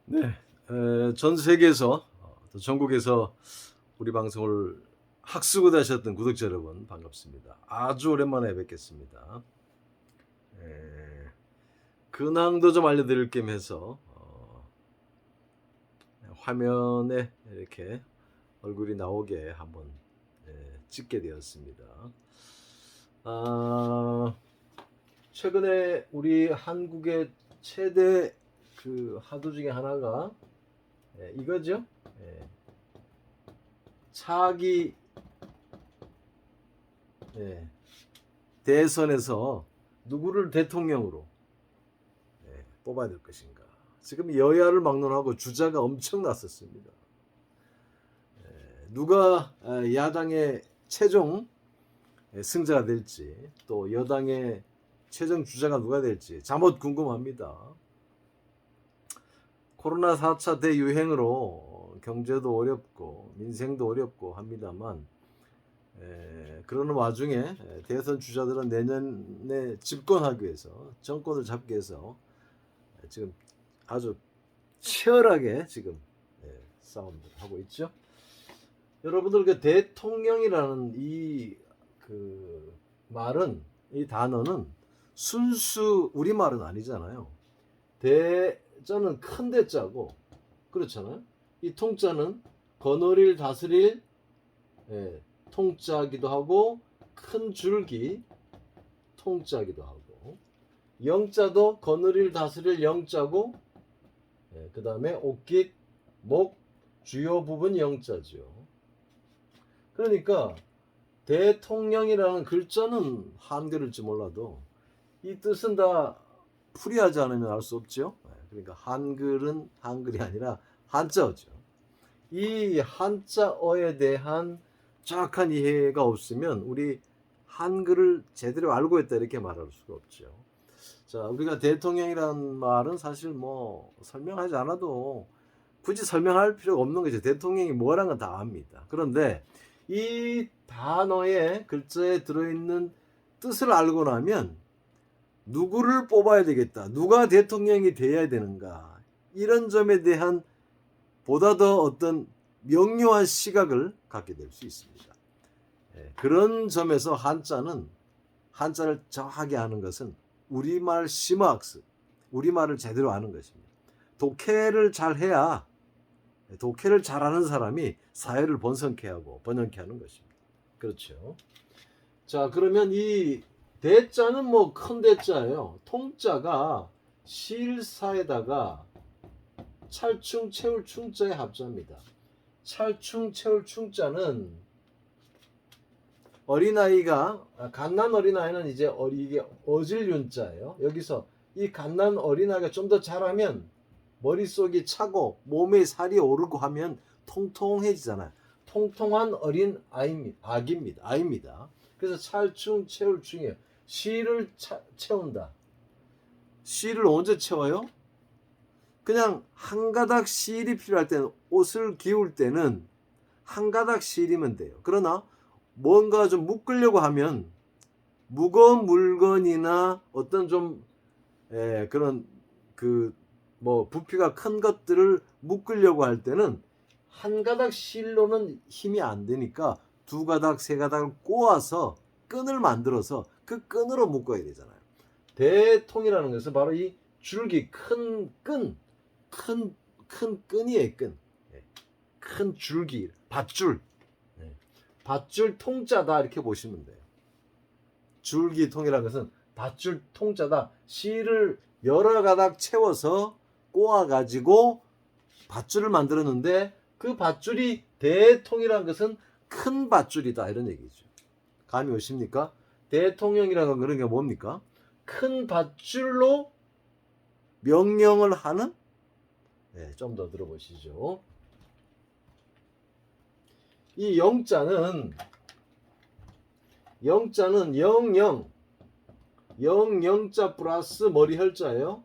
네, 전 세계에서 또 전국에서 우리 방송을 학수고대 하셨던 구독자 여러분 반갑습니다. 아주 오랜만에 뵙겠습니다. 근황도 좀 알려드릴 겸 해서 화면에 이렇게 얼굴이 나오게 한번 찍게 되었습니다. 최근에 우리 한국의 최대 그 화두 중에 하나가 이거죠. 차기 대선에서 누구를 대통령으로 뽑아야 될 것인가. 지금 여야를 막론하고 주자가 엄청 났었습니다. 누가 야당의 최종 승자가 될지, 또 여당의 최종 주자가 누가 될지 잠옷 궁금합니다. 코로나 4차 대유행으로 경제도 어렵고 민생도 어렵고 합니다만, 그러는 와중에 대선 주자들은 내년에 집권하기 위해서, 정권을 잡기 위해서 지금 아주 치열하게 지금 싸움을 하고 있죠. 여러분들 그 대통령이라는 이 말은, 이 단어는 순수 우리말은 아니잖아요. 대자는 큰 대자고, 그렇잖아요. 이 통자는 거느릴 다스릴 통자기도 하고, 큰 줄기 통자기도 하고, 영자도 거느릴 다스릴 영자고, 그 다음에 옥깃 목 주요 부분 영자죠. 그러니까 대통령이라는 글자는 한글일지 몰라도 이 뜻은 다 풀이하지 않으면 알 수 없죠. 그러니까 한글은 한글이 아니라 한자어죠. 이 한자어에 대한 정확한 이해가 없으면 우리 한글을 제대로 알고 있다 이렇게 말할 수가 없죠. 자, 우리가 대통령이라는 말은 사실 뭐 설명하지 않아도 굳이 설명할 필요가 없는 거죠. 대통령이 뭐라는 건 다 압니다. 그런데 이 단어의 글자에 들어있는 뜻을 알고 나면 누구를 뽑아야 되겠다, 누가 대통령이 돼야 되는가, 이런 점에 대한 보다 더 어떤 명료한 시각을 갖게 될 수 있습니다. 그런 점에서 한자를 정확하게 아는 것은 우리말 심화학습, 우리말을 제대로 아는 것입니다. 독해를 잘해야, 독해를 잘하는 사람이 사회를 번성케 하고 번영케 하는 것입니다. 그렇죠. 자, 그러면 이 대자는 뭐 큰 대자예요. 통자가 실사에다가 찰충 채울 충자의 합자입니다. 찰충 채울 충자는 어린아이가, 갓난 어린아이는 이제 이게 어질 윤자예요. 여기서 이 갓난 어린아이가 좀 더 자라면 머릿속이 차고 몸에 살이 오르고 하면 통통해지잖아요. 통통한 어린 아입니다. 그래서 찰충 채울 충이에요. 실을 채운다. 실을 언제 채워요? 그냥 한 가닥 실이 필요할 때는, 옷을 기울 때는 한 가닥 실이면 돼요. 그러나 뭔가 좀 묶으려고 하면 무거운 물건이나 어떤 좀 그런 뭐 부피가 큰 것들을 묶으려고 할 때는 한 가닥 실로는 힘이 안 되니까 두 가닥 세 가닥을 꼬아서 끈을 만들어서 그 끈으로 묶어야 되잖아요. 대통이라는 것은 바로 이 줄기, 큰 끈이에요. 큰 줄기, 밧줄, 밧줄 통자다 이렇게 보시면 돼요. 줄기통이라는 것은 밧줄 통자다. 실을 여러 가닥 채워서 꼬아가지고 밧줄을 만들었는데, 그 밧줄이 대통이라는 것은 큰 밧줄이다 이런 얘기죠. 감이 오십니까? 대통령이라는 그런 게 뭡니까? 큰 밧줄로 명령을 하는, 좀 더 들어보시죠. 이 영자는 영영자 플러스 머리 혈자예요.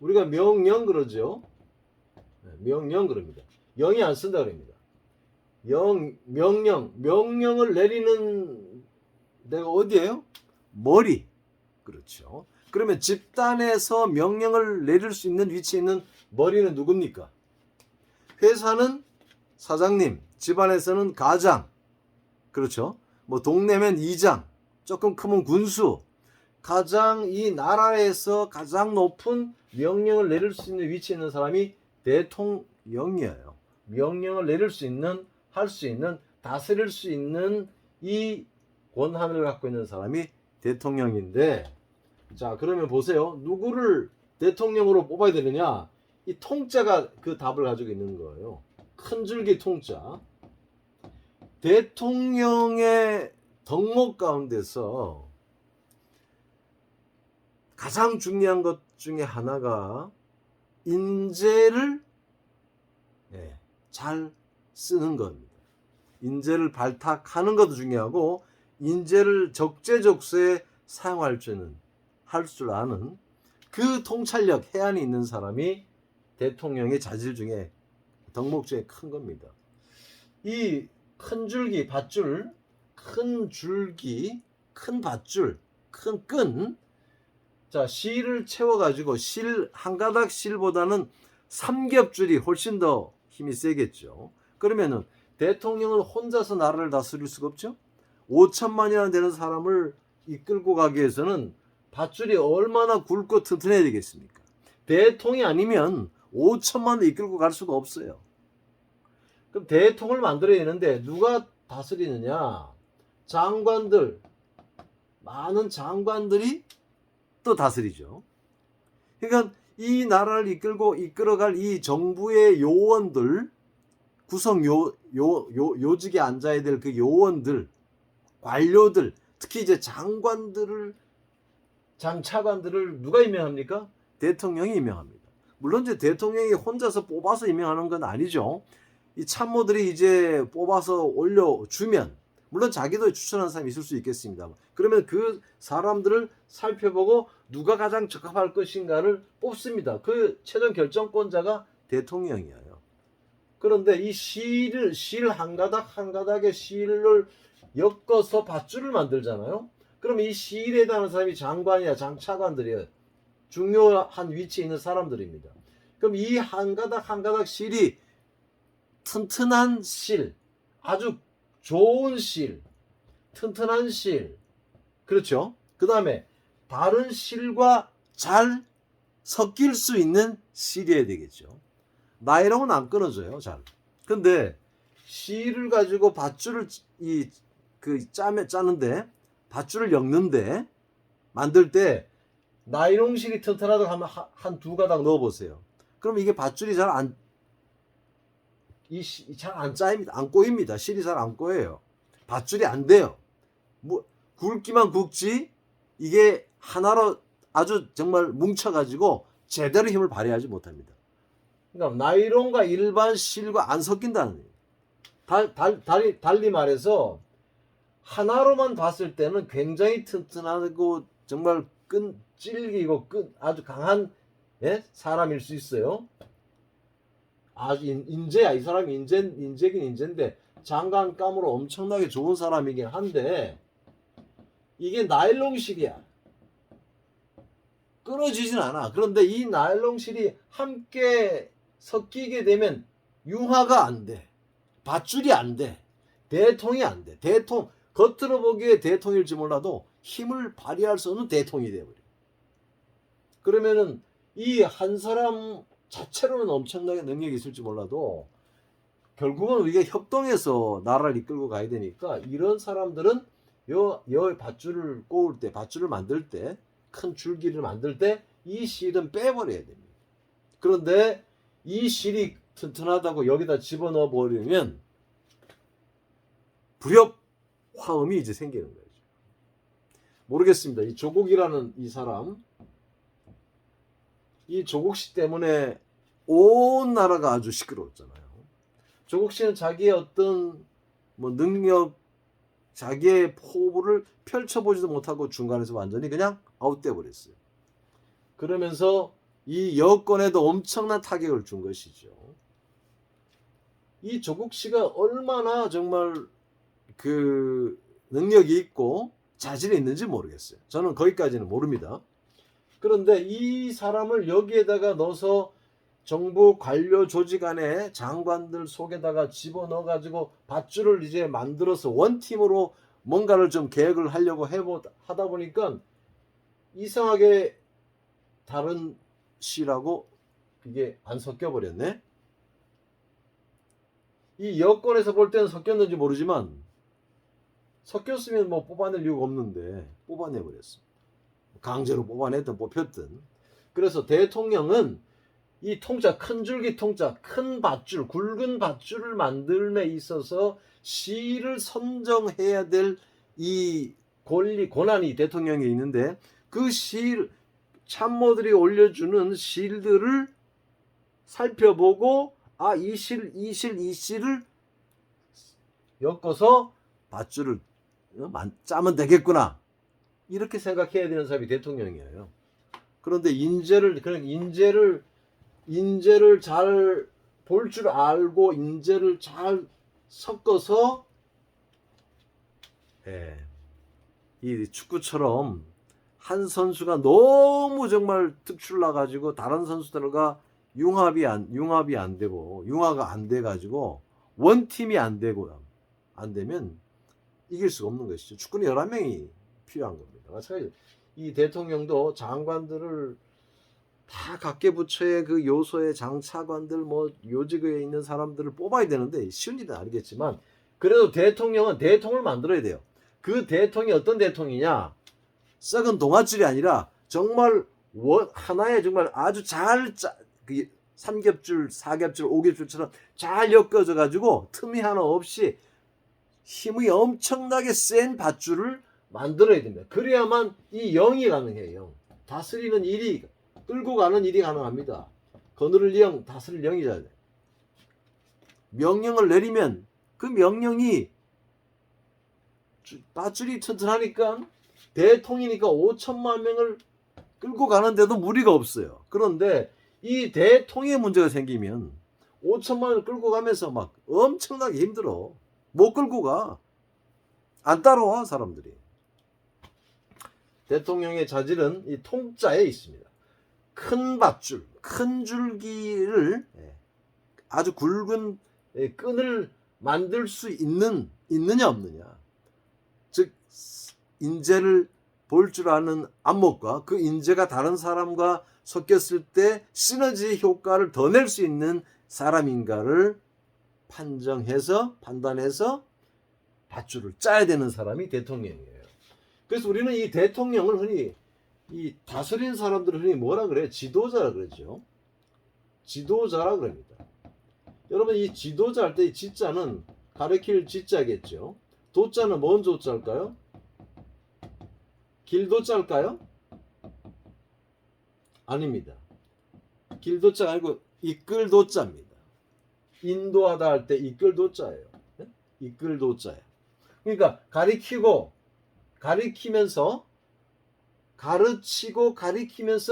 우리가 명령 그러죠. 명령 그럽니다. 영이 안 쓴다 그럽니다. 명령을 내리는 데가 어디예요? 머리. 그렇죠. 그러면 집단에서 명령을 내릴 수 있는 위치에 있는 머리는 누굽니까? 회사는 사장님, 집안에서는 가장, 그렇죠? 뭐 동네면 이장, 조금 크면 군수, 가장 이 나라에서 가장 높은 명령을 내릴 수 있는 위치에 있는 사람이 대통령이에요. 명령을 내릴 수 있는, 할 수 있는, 다스릴 수 있는 이 권한을 갖고 있는 사람이 대통령인데, 자, 그러면 보세요. 누구를 대통령으로 뽑아야 되느냐? 이 통자가 그 답을 가지고 있는 거예요. 큰 줄기 통자. 대통령의 덕목 가운데서 가장 중요한 것 중에 하나가 인재를 잘 쓰는 겁니다. 인재를 발탁하는 것도 중요하고 인재를 적재적소에 사용할 줄은 할 줄 아는 그 통찰력, 해안이 있는 사람이 대통령의 자질 중에 덕목 중에 큰 겁니다. 이 큰 줄기, 밧줄, 큰 줄기, 큰 밧줄, 큰 끈. 자, 실을 채워가지고 실, 한 가닥 실보다는 삼겹줄이 훨씬 더 힘이 세겠죠. 그러면은 대통령은 혼자서 나라를 다스릴 수가 없죠. 5천만이나 되는 사람을 이끌고 가기 위해서는 밧줄이 얼마나 굵고 튼튼해야 되겠습니까? 대통령이 아니면 5천만을 이끌고 갈 수가 없어요. 그럼 대통령을 만들어야 되는데 누가 다스리느냐? 장관들, 많은 장관들이 또 다스리죠. 그러니까 이 나라를 이끌어갈 이 정부의 요원들, 구성 요직에 앉아야 될 그 요원들, 관료들, 특히 이제 장관들을, 장차관들을 누가 임명합니까? 대통령이 임명합니다. 물론 이제 대통령이 혼자서 뽑아서 임명하는 건 아니죠. 이 참모들이 이제 뽑아서 올려주면, 물론 자기도 추천하는 사람이 있을 수 있겠습니다. 그러면 그 사람들을 살펴보고 누가 가장 적합할 것인가를 뽑습니다. 그 최종 결정권자가 대통령이에요. 그런데 이 실 한 가닥 한 가닥의 실을 엮어서 밧줄을 만들잖아요. 그럼 이 실에 해당하는 사람이 장관이야, 장차관들이에요. 중요한 위치에 있는 사람들입니다. 그럼 이 한 가닥 한 가닥 실이 튼튼한 실, 아주 좋은 실, 튼튼한 실, 그렇죠? 그 다음에 다른 실과 잘 섞일 수 있는 실이어야 되겠죠. 나이롱은 안 끊어져요, 잘. 근데 실을 가지고 밧줄을 짜는데, 밧줄을 엮는데, 만들 때 나이롱 실이 튼튼하다고 하면 한 두 가닥 넣어보세요. 그럼 이게 밧줄이 잘 안 짜입니다. 안 꼬입니다. 실이 잘 안 꼬여요. 밧줄이 안 돼요. 뭐 굵기만 굵지 이게 하나로 아주 정말 뭉쳐가지고 제대로 힘을 발휘하지 못합니다. 그러니까 나이론과 일반 실과 안 섞인다는 거예요. 달리 말해서 하나로만 봤을 때는 굉장히 튼튼하고 정말 찔기고 아주 강한 사람일 수 있어요. 아주 인재야. 이 사람이 인재긴 인재인데 장관감으로 엄청나게 좋은 사람이긴 한데 이게 나일론실이야. 끊어지진 않아. 그런데 이 나일론실이 함께 섞이게 되면 융화가 안 돼. 밧줄이 안 돼. 대통이 안 돼. 겉으로 보기에 대통일지 몰라도 힘을 발휘할 수 없는 대통이 되어버려. 그러면은 이 한 사람 자체로는 엄청나게 능력이 있을지 몰라도 결국은 우리가 협동해서 나라를 이끌고 가야 되니까 이런 사람들은 요 밧줄을 꼬을 때, 밧줄을 만들 때, 큰 줄기를 만들 때 이 실은 빼버려야 됩니다. 그런데 이 실이 튼튼하다고 여기다 집어넣어 버리면 불협 화음이 이제 생기는 거죠. 모르겠습니다. 이 조국이라는 이 사람, 이 조국 씨 때문에 온 나라가 아주 시끄러웠잖아요. 조국 씨는 자기의 어떤 능력, 자기의 포부를 펼쳐보지도 못하고 중간에서 완전히 그냥 아웃돼 버렸어요. 그러면서 이 여권에도 엄청난 타격을 준 것이죠. 이 조국 씨가 얼마나 정말 그 능력이 있고 자질이 있는지 모르겠어요. 저는 거기까지는 모릅니다. 그런데 이 사람을 여기에다가 넣어서 정부 관료 조직 안에 장관들 속에다가 집어넣어 가지고 밧줄을 이제 만들어서 원팀으로 뭔가를 좀 계획을 하려고 하다 보니까 이상하게 다른 시라고 이게 안 섞여 버렸네. 이 여권에서 볼 때는 섞였는지 모르지만 섞였으면 뭐 뽑아낼 이유가 없는데 뽑아내 버렸어. 강제로 뽑아냈든 뽑혔든. 그래서 대통령은 이 통짜, 큰 줄기 통짜, 큰 밧줄, 굵은 밧줄을 만들에 있어서 시를 선정해야 될 이 권한이 대통령에 있는데 그 시 참모들이 올려주는 시들을 살펴보고 이 시를 엮어서 밧줄을 짜면 되겠구나. 이렇게 생각해야 되는 사람이 대통령이에요. 그런데 인재를 잘 볼 줄 알고 인재를 잘 섞어서 이 축구처럼 한 선수가 너무 정말 특출나 가지고 다른 선수들과 융화가 안 돼 가지고 원팀이 안 되면 이길 수가 없는 것이죠. 축구는 11명이 필요한 겁니다. 마찬가지로 이 대통령도 장관들을 다 각계 부처의 그 요소의 장차관들 뭐 요직에 있는 사람들을 뽑아야 되는데 쉬운 일은 아니겠지만 그래도 대통령은 대통령을 만들어야 돼요. 그 대통령이 어떤 대통령이냐? 썩은 동아줄이 아니라 정말 하나의 정말 아주 그 삼겹줄, 사겹줄, 오겹줄처럼 잘 엮어져 가지고 틈이 하나 없이 힘이 엄청나게 센 밧줄을 만들어야 됩니다. 그래야만 이 영이 가능해요. 다스리는 일이 끌고 가는 일이 가능합니다. 거느릴 영, 다스릴 영이잖아요. 명령을 내리면 그 명령이 밧줄이 튼튼하니까 대통이니까 5천만 명을 끌고 가는데도 무리가 없어요. 그런데 이 대통의 문제가 생기면 5천만 명을 끌고 가면서 막 엄청나게 힘들어. 못 끌고 가. 안 따라와 사람들이. 대통령의 자질은 이 통짜에 있습니다. 큰 밧줄, 큰 줄기를 아주 굵은 끈을 만들 수 있느냐 없느냐. 즉 인재를 볼 줄 아는 안목과 그 인재가 다른 사람과 섞였을 때 시너지 효과를 더 낼 수 있는 사람인가를 판단해서 밧줄을 짜야 되는 사람이 대통령이에요. 그래서 우리는 이 대통령을 흔히 이 다스리는 사람들을 흔히 뭐라 그래요? 지도자라 그러죠. 지도자라 그럽니다. 여러분 이 지도자 할 때 이 지자는 가르칠 지자겠죠. 도자는 뭔 조자일까요? 길도자일까요? 아닙니다. 길도자가 아니고 이끌도자입니다. 인도하다 할 때 이끌도자예요. 이끌도자예요. 그러니까 가르치고 가르치면서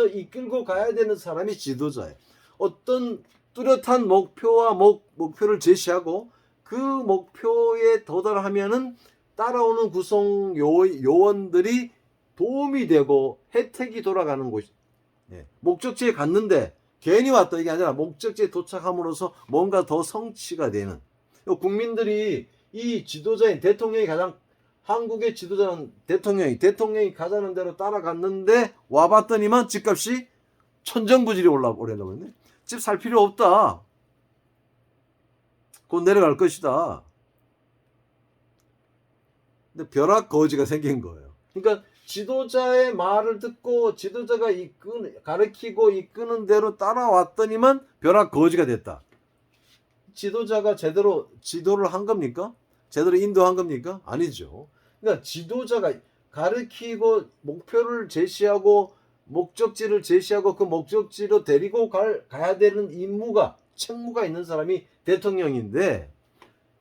이끌고 가야 되는 사람이 지도자예요. 어떤 뚜렷한 목표를 제시하고 그 목표에 도달하면은 따라오는 구성 요원들이 도움이 되고 혜택이 돌아가는 곳이 목적지에 갔는데 괜히 왔다 이게 아니라 목적지에 도착함으로써 뭔가 더 성취가 되는 국민들이 이 지도자인 대통령이 한국의 지도자는 대통령이 가자는 대로 따라갔는데 와봤더니만 집값이 천정부질이 올라오려고 했네. 집 살 필요 없다. 곧 내려갈 것이다. 근데 벼락거지가 생긴 거예요. 그러니까 지도자의 말을 듣고 지도자가 가르치고 이끄는 대로 따라왔더니만 벼락거지가 됐다. 지도자가 제대로 지도를 한 겁니까? 제대로 인도한 겁니까? 아니죠. 그러니까 지도자가 가르치고 목표를 제시하고 목적지를 제시하고 그 목적지로 데리고 가야 되는 책무가 있는 사람이 대통령인데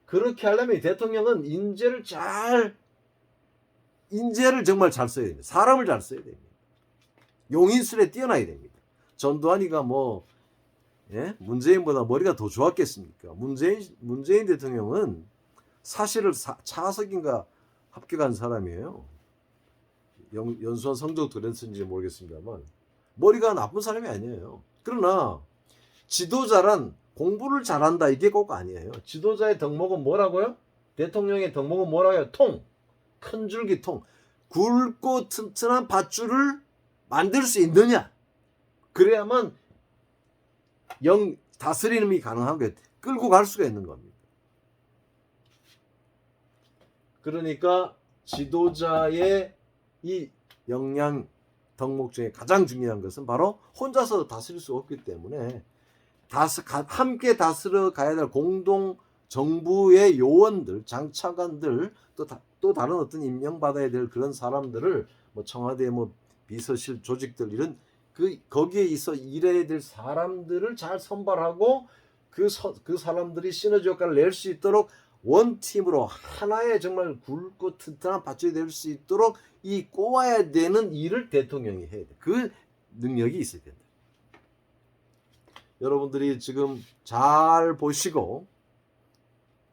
그렇게 하려면 대통령은 인재를 정말 잘 써야 됩니다. 사람을 잘 써야 됩니다. 용인술에 뛰어나야 됩니다. 전두환이가 문재인보다 머리가 더 좋았겠습니까? 문재인 대통령은 사실을 차석인가 합격한 사람이에요. 연수원 성적도 그랬는지 모르겠습니다만 머리가 나쁜 사람이 아니에요. 그러나 지도자란 공부를 잘한다 이게 꼭 아니에요. 지도자의 덕목은 뭐라고요? 대통령의 덕목은 뭐라고요? 통. 큰 줄기통. 굵고 튼튼한 밧줄을 만들 수 있느냐. 그래야만 다스림이 가능하고 끌고 갈 수가 있는 겁니다. 그러니까 지도자의 이 역량 덕목 중에 가장 중요한 것은 바로 혼자서 다스릴 수 없기 때문에 함께 다스려 가야 될 공동 정부의 요원들, 장차관들, 또 다른 어떤 임명받아야 될 그런 사람들을 뭐 청와대 뭐 비서실 조직들 이런 거기에 있어 일해야 될 사람들을 잘 선발하고 그 사람들이 시너지 효과를 낼 수 있도록 원팀으로 하나의 정말 굵고 튼튼한 밧줄이 될 수 있도록 이 꼬아야 되는 일을 대통령이 해야 돼. 그 능력이 있어야 된다. 여러분들이 지금 잘 보시고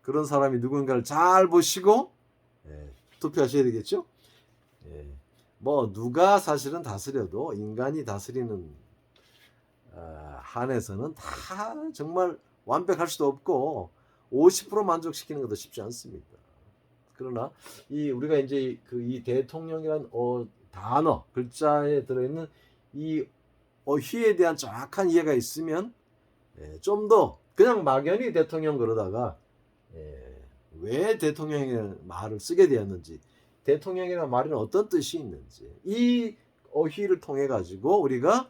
그런 사람이 누군가를 잘 보시고 투표하셔야 되겠죠. 뭐 누가 사실은 다스려도 인간이 다스리는 한에서는 다 정말 완벽할 수도 없고 50% 만족시키는 것도 쉽지 않습니다. 그러나 우리가 이제 이 대통령이란 단어 글자에 들어있는 이 어휘에 대한 정확한 이해가 있으면 좀 더 그냥 막연히 대통령 그러다가 왜 대통령이라는 말을 쓰게 되었는지 대통령이라는 말에는 어떤 뜻이 있는지 이 어휘를 통해 가지고 우리가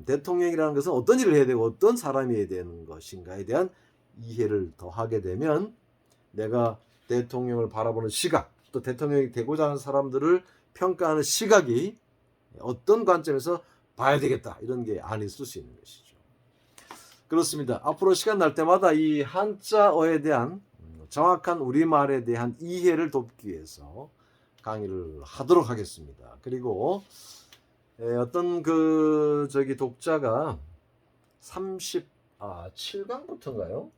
대통령이라는 것은 어떤 일을 해야 되고 어떤 사람이 해야 되는 것인가에 대한 이해를 더 하게 되면 내가 대통령을 바라보는 시각 또 대통령이 되고자 하는 사람들을 평가하는 시각이 어떤 관점에서 봐야 되겠다 이런 게 안에 있을 수 있는 것이죠. 그렇습니다. 앞으로 시간 날 때마다 이 한자어에 대한 정확한 우리말에 대한 이해를 돕기 위해서 강의를 하도록 하겠습니다. 그리고 어떤 독자가 37강부터인가요?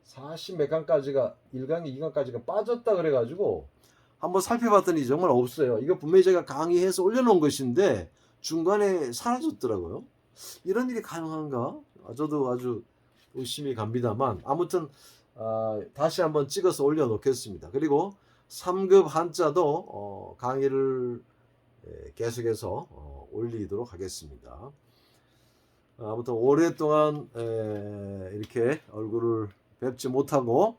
40 몇 강까지가 1강, 2강까지가 빠졌다 그래가지고 한번 살펴봤더니 정말 없어요. 이거 분명히 제가 강의해서 올려놓은 것인데 중간에 사라졌더라고요. 이런 일이 가능한가? 저도 아주 의심이 갑니다만 아무튼 다시 한번 찍어서 올려놓겠습니다. 그리고 3급 한자도 강의를 계속해서 올리도록 하겠습니다. 아무튼 오랫동안 이렇게 얼굴을 뵙지 못하고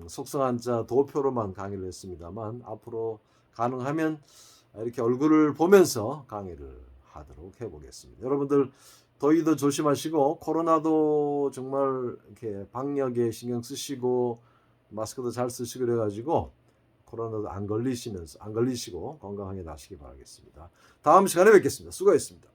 속성한자 도표로만 강의를 했습니다만 앞으로 가능하면 이렇게 얼굴을 보면서 강의를 하도록 해보겠습니다. 여러분들 더위도 조심하시고 코로나도 정말 이렇게 방역에 신경 쓰시고 마스크도 잘 쓰시고 그래가지고 코로나도 안 걸리시고 건강하게 나시기 바라겠습니다. 다음 시간에 뵙겠습니다. 수고하셨습니다.